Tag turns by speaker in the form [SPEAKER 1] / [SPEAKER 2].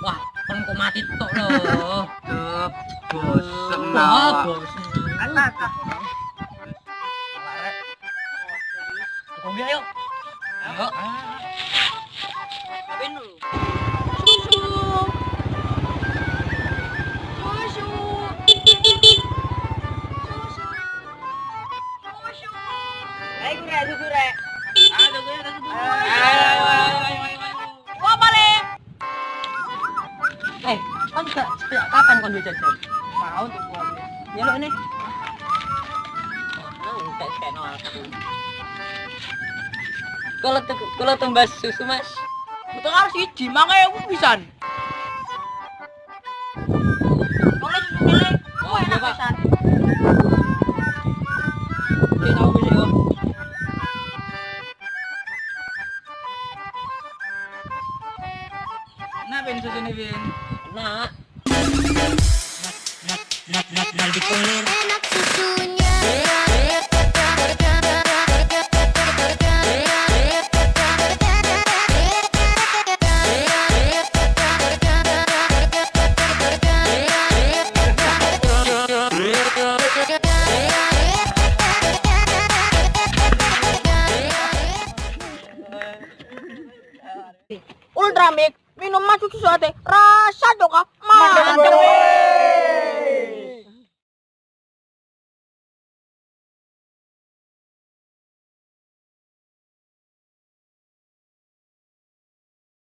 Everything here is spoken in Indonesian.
[SPEAKER 1] Wah, kan kok mati tok lho.
[SPEAKER 2] Bosem
[SPEAKER 1] Wah,
[SPEAKER 2] awak.
[SPEAKER 1] bos.
[SPEAKER 2] Ata.
[SPEAKER 1] Kombi ayo. Ayo.
[SPEAKER 2] Tapi nu. Ayo susu rek. Ayo.
[SPEAKER 1] Wah, balik. Kan sejak kapan kon jajan?
[SPEAKER 2] Mau tuh gua.
[SPEAKER 1] Ya lo ini. Tekno aku. Kalau tumbas susu, Mas.
[SPEAKER 2] Betul harus siji, makanya aku pisan. Boleh susu kele.
[SPEAKER 1] Oh, iya,
[SPEAKER 2] Enak
[SPEAKER 1] Pak.
[SPEAKER 2] pisan.
[SPEAKER 1] Oke, tahu bisa yo.
[SPEAKER 2] Nah, ben susu nih, Ben.
[SPEAKER 1] Enak. Nak dikulir.
[SPEAKER 3] Enak susunya.
[SPEAKER 2] Ultramix, minuman susu sate, rasa